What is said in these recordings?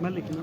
ਮੈਂ ਲਿਖਣਾ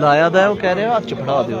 ਲਾਇਆ ਦਾ ਉਹ ਕਹਿ ਰਿਹਾ ਹੱਥ ਚ ਫੜਾ ਦਿਓ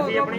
ਅਸੀਂ ਆਪਣੀ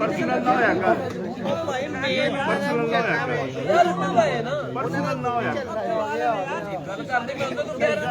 ਪਰਸਨਲ ਨਾ ਹੋਇਆ ਕਰ ਪਰਸਨਲ ਨਾ ਹੋਇਆ ਕਰ ਪਰਸਨਲ ਨਾ ਹੋਇਆ ਗੱਲ ਕਰਦੇ ਮੈਂ ਉਹਨਾਂ ਨੂੰ ਕਹਿ ਰਿਹਾ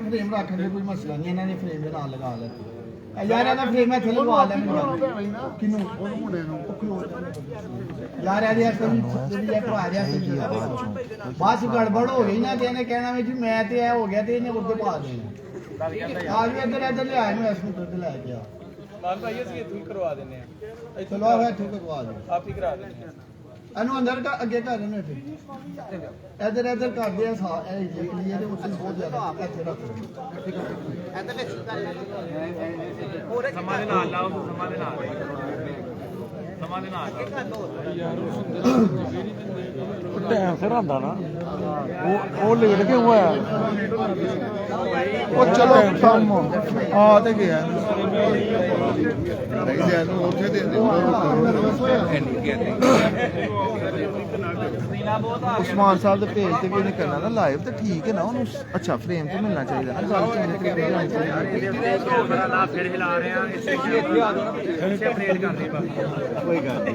ਫਰੇਮ ਰੱਖਣ ਦੇ ਕੋਈ ਮਸਲਾ ਨਹੀਂ ਇਹਨਾਂ ਨੇ ਫਰੇਮ ਦੇ ਨਾਲ ਲਗਾ ਲੈ ਯਾਰ ਇਹਦਾ ਫਰੇਮ ਇੱਥੇ ਲਗਵਾ ਲੈ ਕਿਨੂੰ ਉਹ ਮੁੰਡੇ ਨੂੰ ਯਾਰ ਇਹਦੇ ਇੱਥੇ ਵੀ ਜਿਹੜੀ ਇਹ ਭਰਾ ਰਿਹਾ ਸੀ ਬਸ ਗੜਬੜ ਹੋ ਗਈ ਨਾ ਤੇ ਇਹਨੇ ਕਹਿਣਾ ਵੀ ਜੀ ਮੈਂ ਤੇ ਇਹ ਹੋ ਗਿਆ ਤੇ ਇਹਨੇ ਉੱਤੇ ਪਾ ਦੇਣਾ ਆ ਵੀ ਇੱਧਰ ਲਿਆ ਇਹਨੂੰ ਇਸ ਨੂੰ ਦੁੱਧ ਲੈ ਕੇ ਆ ਬਾਲ ਭਾਈ ਅਸੀਂ ਇੱਥੋਂ ਹੀ ਕਰਵਾ ਦਿੰਦੇ ਆ ਚਲੋ ਆ ਇੱਥੇ ਕਰਵਾ ਦੇ ਆਪ ਹੀ ਕਰਾ ਦਿੰਦੇ ਆ ਇਹਨੂੰ ਅੰਦਰ ਅੱਗੇ ਕਰ ਰਹੇ ਨੇ ਇੱਥੇ ਇੱਧਰ ਕਰਦੇ ਆ ਇਹ ਕਲੀਅਰ ਦੇ ਉੱਤੇ ਬਹੁਤ ਜ਼ਿਆਦਾ ਇੱਥੇ ਰੱਖ ਸਮਾਂ ਦੇ ਨਾਲ ਲਾਓ ਸਮਾਂ ਦੇ ਨਾਲ ਟਾਈਮ ਸਿਰ ਆਉਂਦਾ ਨਾ ਉਹ ਲੇਟ ਕਿਉਂ ਆਇਆ ਉਹ ਚਲੋ ਕੰਮ ਆ ਤੇ ਗਿਆ ਉੱਥੇ ਦੇ ਉਸਮਾਨ ਸਾਹਿਬ ਦੇ ਪੇਜ ਤੇ ਵੀ ਉਹਨੇ ਕਰਨਾ ਨਾ ਲਾਈਵ ਤੇ ਠੀਕ ਹੈ ਨਾ ਉਹਨੂੰ ਅੱਛਾ ਫਰੇਮ ਤੇ ਮਿਲਣਾ ਚਾਹੀਦਾ ਨਾ ਗੱਲ ਚੰਗੇ ਤਰੀਕੇ ਨਾਲ ਫਿਰ ਹਿਲਾ ਰਹੇ ਆ ਇਸੇ ਅਪਡੇਟ ਕਰਦੇ ਬਸ ਕੋਈ ਗੱਲ ਨਹੀਂ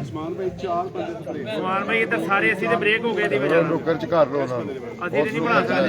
ਉਸਮਾਨ ਭਾਈ ਚਾਰ ਬੰਦੇ ਖੜੇ ਸਮਾਨ ਭਾਈ ਇੱਧਰ ਸਾਰੇ ਅਸੀਂ ਤੇ ਬ੍ਰੇਕ ਹੋ ਗਏ ਦੀ ਵਜ੍ਹਾ ਨਾਲ ਰੋਕਰ ਚ ਕਰ ਲੋ ਉਹਨਾਂ ਅਸੀਂ ਤੇ ਨਹੀਂ ਬਣਾ ਸਕਦੇ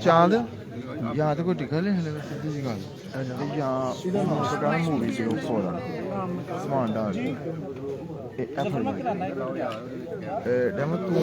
ਚਾਂਦ ਜਾਂ ਤੇ ਕੋਈ ਟਿੱਕਰ ਲਿਖ ਲਵੇ ਸਿੱਧੀ ਜੀ ਗੱਲ ਜਾਂ ਇਹਦਾ ਨਾਮ ਸਟਾਰ ਮੂਵੀ ਸੀ ਉਹ ਫੋਰਾ ਸਮਾਨ ਡਾਲ ਇਹ ਡੈਮੋ ਤੂੰ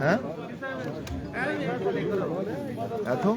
ਹੈ ਇੱਥੋਂ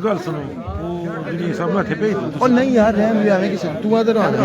ਗੱਲ ਸੁਣੋ ਉਹ ਜਿਹੜੀ ਸਭ ਨੂੰ ਇੱਥੇ ਭੇਜ ਦੋ ਉਹ ਨਹੀਂ ਯਾਰ ਰਹਿਣ ਵੀ ਆਵੇਂ ਕਿਸੇ ਤੂੰ ਇਧਰ ਆ ਜਾ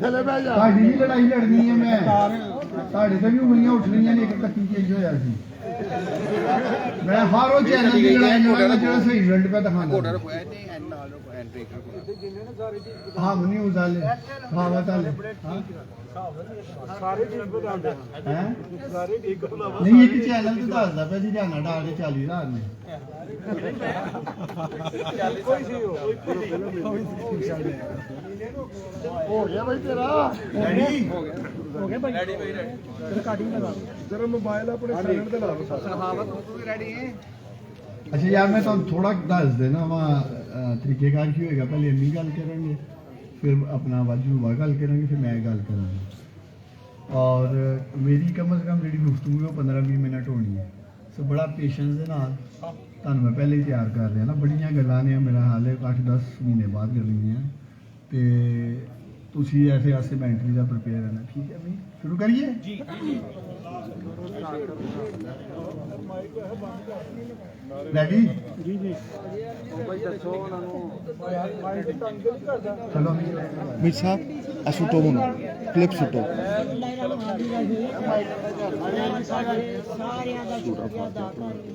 ਸਾਡੀ ਵੀ ਲੜਾਈ ਲੜਨੀ ਹੈ ਮੈਂ ਸਾਡੇ ਤੇ ਵੀ ਉਂਗਲੀਆਂ ਉੱਠਣੀਆਂ ਨੇ ਇੱਕ ਕੱਟੀ ਚੇਂਜ ਹੋਇਆ ਸੀ ਮੈਂ ਹਰ ਉਹ ਚੈਨਲ ਦੀ ਲੜਾਈ ਲੜਾਂਗਾ ਜਿਹੜਾ ਸਹੀ ਰਿਜ਼ਲਟ ਪਿਆ ਦਿਖਾਣਾ ਹਾਂ ਨਿਊਜ਼ ਵਾਲੇ ਹਾਂ ਵਾਲੇ ਸਾਰੇ ਠੀਕ ਬਤਾਉਂਦੇ ਹੈ ਸਾਰੇ ਠੀਕ ਬਤਾਉਂਦੇ ਨਹੀਂ ਇੱਕ ਚੈਨਲ ਤੇ ਦੱਸਦਾ ਪਿਆ ਜੀ ਜਾਨਾ ਡਾਲ ਕੇ 40,000 ਨੇ ਕੋਈ ਸੀ ਹੋ ਗਿਆ ਭਾਈ ਤੇਰਾ ਰੈਡੀ ਹੋ ਗਿਆ ਭਾਈ ਰਿਕਾਰਡਿੰਗ ਲਗਾ ਜਰਾ ਮੋਬਾਈਲ ਆਪਣੇ ਫਰੈਂਡ ਤੇ ਲਾ ਲਓ ਸਹਾਵਤ ਤੂੰ ਵੀ ਰੈਡੀ ਹੈ ਅੱਛਾ ਯਾਰ ਮੈਂ ਤੁਹਾਨੂੰ ਥੋੜਾ ਦੱਸ ਦੇਣਾ ਵਾ ਤਰੀਕੇਕਾਰ ਕੀ ਹੋਏਗਾ ਪਹਿਲੇ ਇੰਨੀ ਗੱਲ ਕਰਾਂਗੇ ਫਿਰ ਆਪਣਾ ਵਾਜੂ ਵਾ ਗੱਲ ਕਰਾਂਗੇ ਫਿਰ ਮੈਂ ਗੱਲ ਕਰਾਂਗਾ ਔਰ ਮੇਰੀ ਕਮ ਸੇ ਕਮ ਜਿਹੜੀ ਗੁਫ਼ਤਗੂ ਹੈ ਉਹ 15-20 ਮਿੰਟ ਹੋਣੀ ਹੈ ਸੋ ਬੜਾ ਪੇਸ਼ੈਂਸ ਦੇ ਨਾਲ ਤੁਹਾਨੂੰ ਮੈਂ ਪਹਿਲੇ ਹੀ ਤਿਆਰ ਕਰ ਰਿਹਾ ਨਾ ਬੜੀਆਂ ਗੱਲਾਂ ਨੇ ਮੇਰਾ ਹਾਲੇ 8-10 ਮਹੀਨੇ ਬਾਅਦ ਕਰਨੀਆਂ ਤੇ ਤੁਸੀਂ ਐਸੇ ਆਸੇ ਮੈਂਟਰੀ ਦਾ ਪ੍ਰਪੇਅਰ ਰਹਿਣਾ ਠੀਕ ਹੈ ਬਈ ਸ਼ੁਰੂ ਕਰੀਏ ਜੀ ਰੈਡੀ ਜੀ ਜੀ ਭਾਈ ਦੱਸੋ ਉਹਨਾਂ ਨੂੰ ਚਲੋ ਮਿਰ ਸਾਹਿਬ ਅਸੂਟੋ ਹੁਣ ਕਲਿੱਪ ਸੁਟੋ ਸਾਰਿਆਂ ਦਾ ਸ਼ੁਕਰੀਆ ਅਦਾ ਕਰਦੀ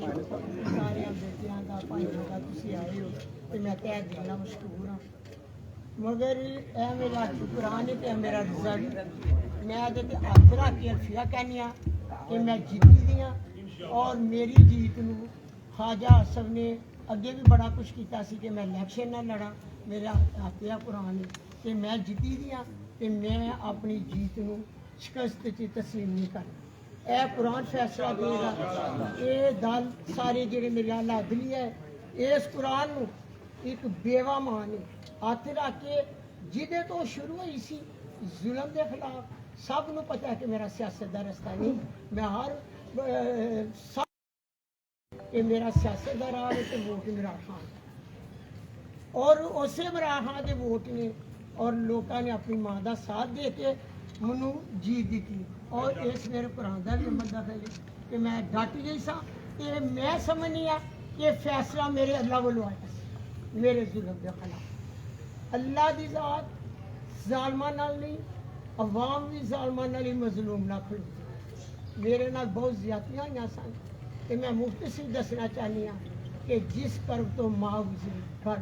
ਸਾਰਿਆਂ ਬੇਟਿਆਂ ਦਾ ਭਾਈਆਂ ਦਾ ਤੁਸੀਂ ਆਏ ਹੋ ਤੇ ਮੈਂ ਤਹਿ ਦਿਲ ਨਾਲ ਮਸ਼ਕੂਰ ਹਾਂ ਮਗਰ ਇਹ ਮੇਰਾ ਸ਼ੁਕਰਾਨ ਤੇ ਮੇਰਾ ਰਿਜ਼ਲਟ ਮੈਂ ਇਹਦੇ ਤੇ ਹੱਥ ਰੱਖ ਕੇ ਅਰਫੀਆ ਕਹਿੰਦੀ ਹਾਂ ਕਿ ਮੈਂ ਜਿੱਤੀ ਦੀਆਂ ਔਰ ਮੇਰੀ ਜੀਤ ਨੂੰ ਖਾਜਾ ਆਸਫ ਨੇ ਅੱਗੇ ਵੀ ਬੜਾ ਕੁਝ ਕੀਤਾ ਸੀ ਕਿ ਮੈਂ ਇਲੈਕਸ਼ਨ ਨਾ ਲੜਾਂ ਮੇਰਾ ਹੱਥਿਆ ਕੁਰਾਨ ਤੇ ਮੈਂ ਜਿੱਤੀ ਦੀਆਂ ਤੇ ਮੈਂ ਆਪਣੀ ਜੀਤ ਨੂੰ ਸ਼ਿਕਸਤ 'ਚ ਤਸਲੀਮ ਨਹੀਂ ਕਰਨਾ ਇਹ ਕੁਰਾਨ ਫੈਸਲਾ ਦੇਗਾ ਇਹ ਦਲ ਸਾਰੇ ਜਿਹੜੇ ਮੇਰੇ ਅੱਲਾ ਅਦਲੀ ਹੈ ਇਸ ਕੁਰਾਨ ਨੂੰ ਇੱਕ ਬੇਵਾ ਮਾਂ ਨੇ ਹੱਥ ਰੱਖ ਕੇ ਜਿਹਦੇ ਤੋਂ ਸ਼ੁਰੂ ਹੋਈ ਸੀ ਜ਼ੁਲਮ ਦੇ ਖਿਲਾਫ ਸਭ ਨੂੰ ਪਤਾ ਹੈ ਕਿ ਮੇਰਾ ਸਿਆਸਤ ਦਾ ਰਸਤਾ ਨਹੀਂ ਮੈਂ ਹਰ ਕਿ ਮੇਰਾ ਸਿਆਸਤ ਦਾ ਰਾਹ ਹੈ ਤੇ ਵੋਟ ਇਮਰਾਨ ਖਾਨ ਔਰ ਉਸੇ ਇਮਰਾਨ ਖਾਨ ਦੇ ਵੋਟ ਨੇ ਔਰ ਲੋਕਾਂ ਨੇ ਆਪਣੀ ਮਾਂ ਦਾ ਸਾਥ ਦੇ ਕੇ ਮੈਨੂੰ ਜੀਤ ਦਿੱਤੀ ਔਰ ਇਸ ਮੇਰੇ ਕੁਰਾਨ ਦਾ ਵੀ ਅਮਲ ਦਖਲ ਹੈ ਕਿ ਮੈਂ ਡਟ ਗਈ ਸਾਂ ਤੇ ਮੈਂ ਸਮਝਨੀ ਆ ਕਿ ਫੈਸਲਾ ਮੇਰੇ ਅੱਲਾ ਵੱਲੋਂ ਆਇਆ ਸੀ ਮੇਰੇ ਜ਼ੁਲਮ ਦੇ ਖਿਲਾਫ ਅੱਲਾ ਦੀ ਜ਼ਾਤ ਜ਼ਾਲਮਾਂ ਨਾਲ ਨਹੀਂ ਅਵਾਮ ਵੀ ਜ਼ਾਲਮਾਂ ਨਾਲ ਹੀ ਮਜ਼ਲੂਮ ਨਾ ਖੜੋ ਮੇਰੇ ਨਾਲ ਬਹੁਤ ਜ਼ਿਆਦਤੀਆਂ ਹੋਈਆਂ ਸਨ ਤੇ ਮੈਂ ਮੁਖਤਸਰ ਦੱਸਣਾ ਚਾਹੁੰਦੀ ਹਾਂ ਕਿ ਜਿਸ ਕਰਬ ਤੋਂ ਮਾਂ ਗੁਜ਼ਰੀ ਘਰ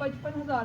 55,000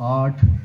8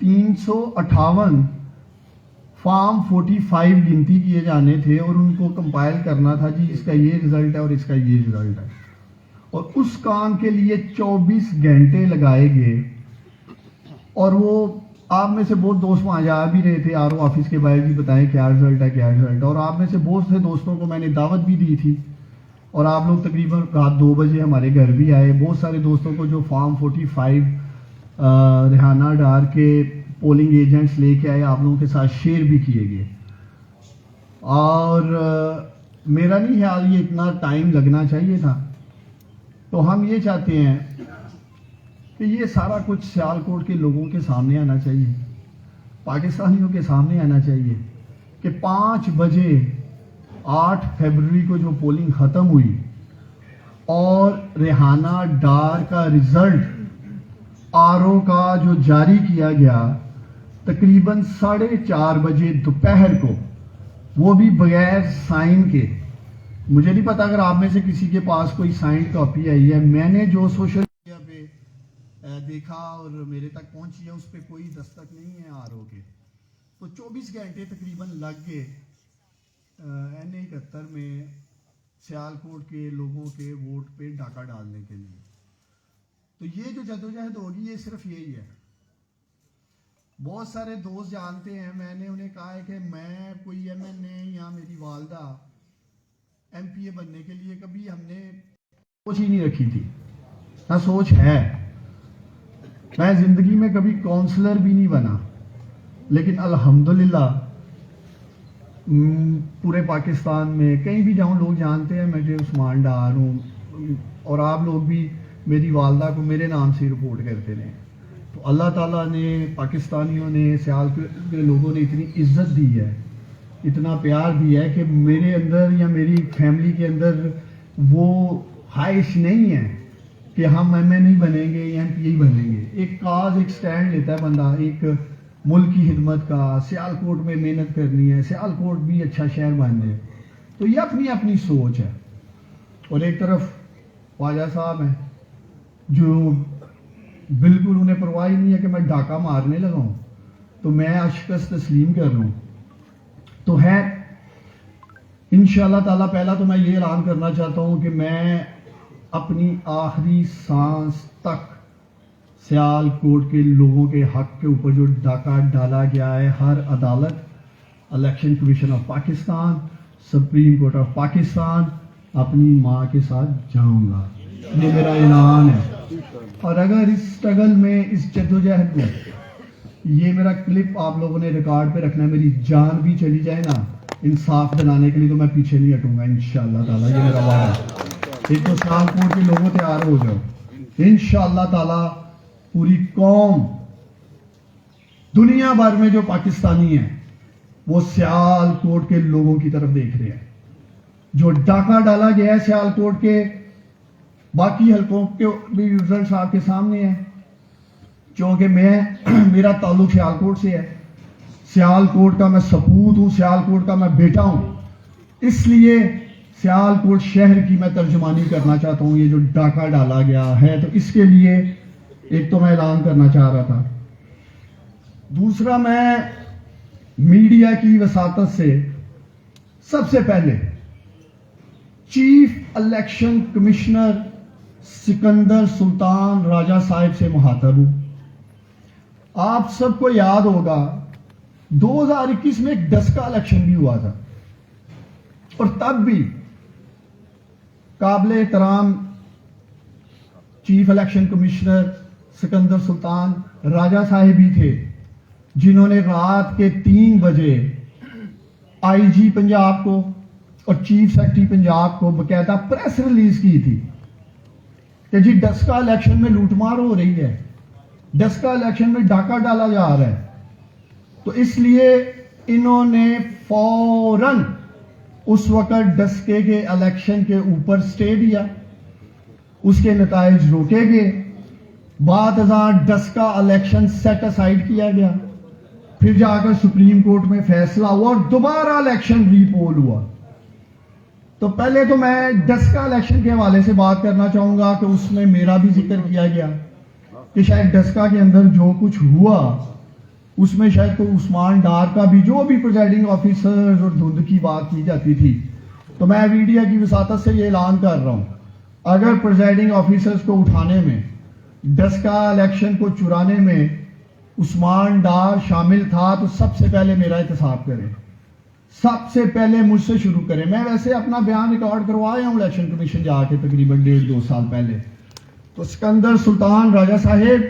358 فارم 45 گنتی کیے جانے تھے اور ان کو کمپائل کرنا تھا جی اس کا یہ رزلٹ ہے اور اس کا یہ رزلٹ ہے، اور اس کام کے لیے 24 گھنٹے لگائے گئے. اور وہ آپ میں سے بہت دوست وہاں جا بھی رہے تھے، RO آفس کے باہر جی بتائیں کیا رزلٹ ہے کیا رزلٹ ہے، اور آپ میں سے بہت سے دوستوں کو میں نے دعوت بھی دی تھی، اور آپ لوگ تقریباً رات 2 بجے ہمارے گھر بھی آئے. بہت سارے دوستوں کو جو فارم 45 ریحانہ ڈار کے پولنگ ایجنٹس لے کے آئے آپ لوگوں کے ساتھ شیئر بھی کیے گئے. اور میرا نہیں خیال یہ اتنا ٹائم لگنا چاہیے تھا. تو ہم یہ چاہتے ہیں کہ یہ سارا کچھ سیالکوٹ کے لوگوں کے سامنے آنا چاہیے، پاکستانیوں کے سامنے آنا چاہیے کہ 5 بجے 8 فیبروری کو جو پولنگ ختم ہوئی اور ریحانہ ڈار کا رزلٹ RO کا جو جاری کیا گیا تقریباً 4:30 بجے دوپہر کو، وہ بھی بغیر سائن کے. مجھے نہیں پتا اگر آپ میں سے کسی کے پاس کوئی سائنڈ کاپی آئی ہے، میں نے جو سوشل میڈیا پہ دیکھا اور میرے تک پہنچی ہے اس پہ کوئی دستخط نہیں ہے RO کے. تو 24 گھنٹے تقریباً لگ گئے N71 میں سیالکوٹ کے لوگوں کے ووٹ پہ ڈاکہ ڈالنے کے لیے. تو یہ جو جدوجہد ہوگی یہ صرف یہی ہے. بہت سارے دوست جانتے ہیں، میں نے انہیں کہا ہے کہ میں کوئی MNA یا میری والدہ MPA بننے کے لیے کبھی ہم نے سوچ ہی نہیں رکھی تھی، نہ سوچ ہے. میں زندگی میں کبھی کونسلر بھی نہیں بنا، لیکن الحمدللہ پورے پاکستان میں کہیں بھی جاؤں لوگ جانتے ہیں مجھے عثمان ڈار ہوں، اور آپ لوگ بھی میری والدہ کو میرے نام سے رپورٹ کرتے رہے. تو اللہ تعالیٰ نے، پاکستانیوں نے، سیالکوٹ کے لوگوں نے اتنی عزت دی ہے، اتنا پیار دیا ہے کہ میرے اندر یا میری فیملی کے اندر وہ خواہش نہیں ہے کہ ہم MNA بنیں گے یا MPA بنیں گے. ایک کاز، ایک سٹینڈ لیتا ہے بندہ، ایک ملک کی خدمت کا. سیالکوٹ میں محنت کرنی ہے، سیالکوٹ بھی اچھا شہر بن جائے. تو یہ اپنی اپنی سوچ ہے. اور ایک طرف خواجہ صاحب ہیں جو بالکل انہیں پرواہ نہیں ہے کہ میں ڈاکہ مارنے لگا ہوں تو میں شکست تسلیم کر لوں. تو ہے انشاءاللہ تعالیٰ پہلا تو میں یہ اعلان کرنا چاہتا ہوں کہ میں اپنی آخری سانس تک سیالکوٹ کے لوگوں کے حق کے اوپر جو ڈاکہ ڈالا گیا ہے، ہر عدالت، election commission of Pakistan, supreme court of Pakistan, اپنی ماں کے ساتھ جاؤں گا. یہ میرا اعلان ہے. اور اگر اس سٹرگل میں، اس جدوجہد میں، یہ میرا کلپ آپ لوگوں نے ریکارڈ پہ رکھنا ہے، میری جان بھی چلی جائے نا انصاف دلانے کے لیے، تو میں پیچھے نہیں ہٹوں گا انشاءاللہ تعالیٰ. یہ میرا وعدہ ہے. ایک تو سیالکوٹ کے لوگوں تیار ہو جاؤ، انشاءاللہ تعالیٰ پوری قوم، دنیا بھر میں جو پاکستانی ہیں وہ سیالکوٹ کے لوگوں کی طرف دیکھ رہے ہیں. جو ڈاکہ ڈالا گیا ہے سیالکوٹ کے، باقی حلقوں کے بھی ریزلٹس آپ کے سامنے ہیں. چونکہ میرا تعلق سیالکوٹ سے ہے، سیالکوٹ کا میں سپوت ہوں، سیالکوٹ کا میں بیٹا ہوں، اس لیے سیالکوٹ شہر کی میں ترجمانی کرنا چاہتا ہوں. یہ جو ڈاکہ ڈالا گیا ہے تو اس کے لیے ایک تو میں اعلان کرنا چاہ رہا تھا. دوسرا، میں میڈیا کی وساطت سے سب سے پہلے chief election commissioner Sikandar Sultan Raja صاحب سے مخاطب ہوں. آپ سب کو یاد ہوگا 2021 میں ایک ڈسکا الیکشن بھی ہوا تھا، اور تب بھی قابل احترام chief election commissioner Sikandar Sultan Raja صاحب ہی تھے جنہوں نے رات کے 3 بجے IG پنجاب کو اور چیف سیکرٹری پنجاب کو باقاعدہ پریس ریلیز کی تھی کہ جی ڈسکا الیکشن میں لوٹ مار ہو رہی ہے، ڈسکا الیکشن میں ڈاکہ ڈالا جا رہا ہے. تو اس لیے انہوں نے فوراً اس وقت ڈسکے کے الیکشن کے اوپر سٹے دیا، اس کے نتائج روکے گئے. بعد ازاں ڈسکا الیکشن سیٹ اسائیڈ کیا گیا، پھر جا کر سپریم کورٹ میں فیصلہ ہوا اور دوبارہ الیکشن ری پول ہوا. تو پہلے تو میں ڈسکا الیکشن کے حوالے سے بات کرنا چاہوں گا کہ اس میں میرا بھی ذکر کیا گیا کہ شاید ڈسکا کے اندر جو کچھ ہوا اس میں شاید کوئی عثمان ڈار کا بھی جو بھی پریزائڈنگ آفیسر اور دھند کی بات کی جاتی تھی، تو میں میڈیا کی وساطت سے یہ اعلان کر رہا ہوں، اگر پریزائڈنگ آفیسرز کو اٹھانے میں، ڈسکا الیکشن کو چرانے میں عثمان ڈار شامل تھا تو سب سے پہلے میرا احتساب کریں، سب سے پہلے مجھ سے شروع کریں۔ میں ویسے اپنا بیان ریکارڈ کروایا ہوں الیکشن کمیشن جا کے تقریباً 1.5-2 سال پہلے۔ تو سکندر سلطان راجہ صاحب،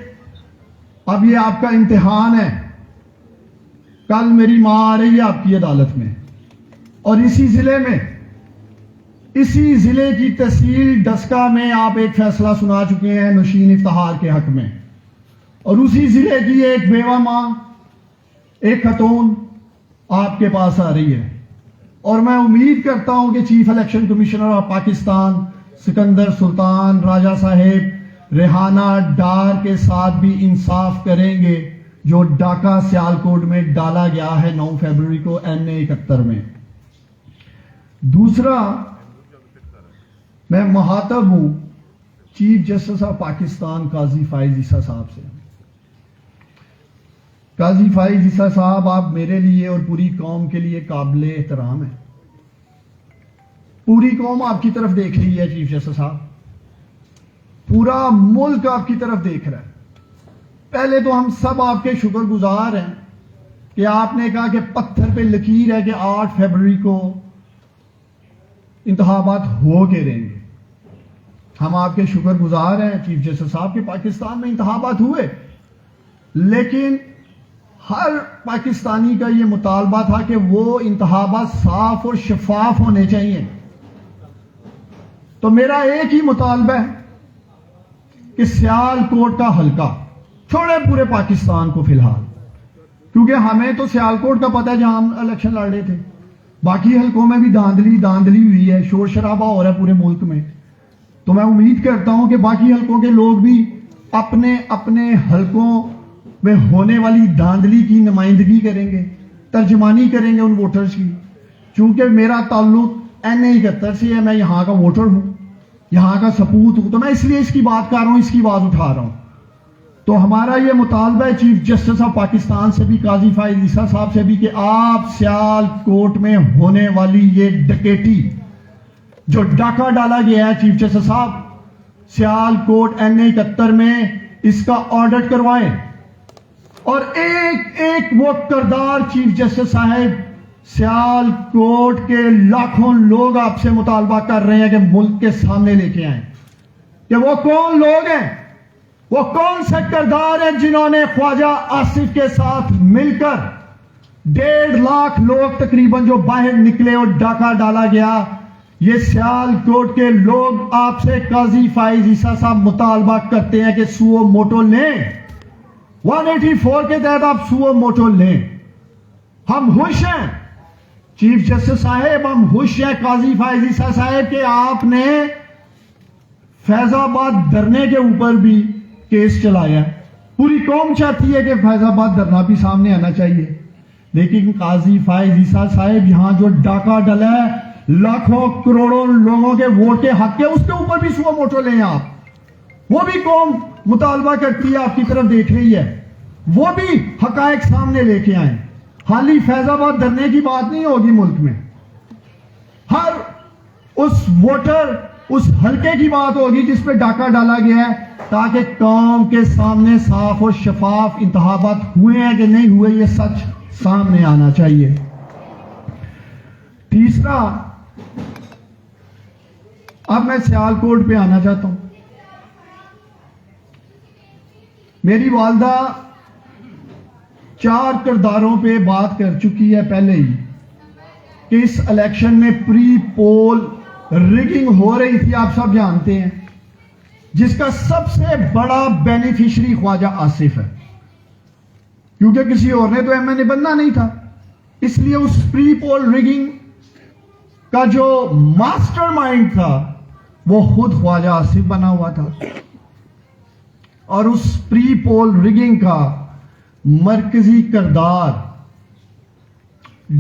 اب یہ آپ کا امتحان ہے۔ کل میری ماں آ رہی ہے آپ کی عدالت میں، اور اسی ضلع کی تحصیل ڈسکا میں آپ ایک فیصلہ سنا چکے ہیں نوشین افتخار کے حق میں، اور اسی ضلع کی ایک بیوہ ماں، ایک خاتون آپ کے پاس آ رہی ہے، اور میں امید کرتا ہوں کہ chief election commissioner of Pakistan Sikandar Sultan Raja صاحب ریحانہ ڈار کے ساتھ بھی انصاف کریں گے جو ڈاکا سیالکوٹ میں ڈالا گیا ہے 9 فروری کو NA 71 میں۔ دوسرا، میں مخاطب ہوں چیف جسٹس آف پاکستان قاضی فائز عیسیٰ صاحب سے۔ قاضی فائز عیسیٰ صاحب، آپ میرے لیے اور پوری قوم کے لیے قابل احترام ہیں۔ پوری قوم آپ کی طرف دیکھ رہی ہے چیف جسٹس صاحب، پورا ملک آپ کی طرف دیکھ رہا ہے۔ پہلے تو ہم سب آپ کے شکر گزار ہیں کہ آپ نے کہا کہ پتھر پہ لکیر ہے کہ 8 فروری کو انتخابات ہو کے رہیں گے۔ ہم آپ کے شکر گزار ہیں چیف جسٹس صاحب کہ پاکستان میں انتخابات ہوئے، لیکن ہر پاکستانی کا یہ مطالبہ تھا کہ وہ انتخابات صاف اور شفاف ہونے چاہیے۔ تو میرا ایک ہی مطالبہ ہے کہ سیالکوٹ کا حلقہ چھوڑے پورے پاکستان کو فی الحال، کیونکہ ہمیں تو سیالکوٹ کا پتہ ہے جہاں ہم الیکشن لڑ رہے تھے، باقی حلقوں میں بھی داندلی ہوئی ہے، شور شرابہ ہو رہا ہے پورے ملک میں۔ تو میں امید کرتا ہوں کہ باقی حلقوں کے لوگ بھی اپنے اپنے حلقوں میں ہونے والی داندلی کی نمائندگی کریں گے، ترجمانی کریں گے ان ووٹرز کی۔ چونکہ میرا تعلق NA 71 سے ہے، میں یہاں کا ووٹر ہوں، یہاں کا سپوت ہوں، تو میں اس لیے اس کی بات کر رہا ہوں، اس کی آواز اٹھا رہا ہوں۔ تو ہمارا یہ مطالبہ ہے چیف جسٹس آف پاکستان سے بھی، قاضی فائز عیسیٰ صاحب سے بھی، کہ آپ سیالکوٹ میں ہونے والی یہ ڈکیٹی جو ڈاکہ ڈالا گیا ہے چیف جسٹس صاحب سیالکوٹ NA 71 میں، اس کا آڈٹ کروائیں، اور ایک ایک وہ کردار چیف جسٹس صاحب سیالکوٹ کے لاکھوں لوگ آپ سے مطالبہ کر رہے ہیں کہ ملک کے سامنے لے کے آئیں، کہ وہ کون لوگ ہیں، وہ کون سے کردار ہیں جنہوں نے خواجہ آصف کے ساتھ مل کر 1.5 لاکھ لوگ تقریباً جو باہر نکلے اور ڈاکہ ڈالا گیا۔ یہ سیالکوٹ کے لوگ آپ سے قاضی فائز عیسیٰ صاحب مطالبہ کرتے ہیں کہ سوو موٹو لیں، 184 کے تحت آپ سوو موٹو لیں۔ ہم خوش ہیں چیف جسٹس صاحب، ہم خوش ہیں قاضی فائز عیسیٰ صاحب کہ آپ نے فیض آباد دھرنے کے اوپر بھی کیس چلایا ہے۔ پوری قوم چاہتی ہے کہ فیض آباد دھرنا بھی سامنے آنا چاہیے، لیکن قاضی فائز عیسیٰ صاحب یہاں جو ڈاکہ ڈلا ہے لاکھوں کروڑوں لوگوں کے ووٹ کے حق کے، اس کے اوپر بھی سوو موٹو لیں آپ۔ وہ بھی قوم مطالبہ کرتی ہے، آپ کی طرف دیکھ رہی ہے، وہ بھی حقائق سامنے لے کے آئیں۔ خالی فیض آباد دھرنے کی بات نہیں ہوگی ملک میں، ہر اس ووٹر، اس حلقے کی بات ہوگی جس پہ ڈاکہ ڈالا گیا ہے، تاکہ قوم کے سامنے صاف اور شفاف انتخابات ہوئے ہیں کہ نہیں ہوئے یہ سچ سامنے آنا چاہیے۔ تیسرا، اب میں سیالکوٹ پہ آنا چاہتا ہوں۔ میری والدہ 4 کرداروں پہ بات کر چکی ہے پہلے ہی کہ اس الیکشن میں پری پول ریگنگ ہو رہی تھی، آپ سب جانتے ہیں، جس کا سب سے بڑا بینیفیشری خواجہ آصف ہے، کیونکہ کسی اور نے تو MNA بننا نہیں تھا، اس لیے اس پری پول ریگنگ کا جو ماسٹر مائنڈ تھا وہ خود خواجہ آصف بنا ہوا تھا، اور اس پری پول ریگنگ کا مرکزی کردار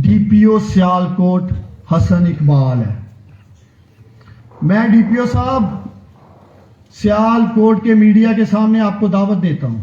DPO سیالکوٹ حسن اقبال ہے۔ میں DPO صاحب سیالکوٹ کے میڈیا کے سامنے آپ کو دعوت دیتا ہوں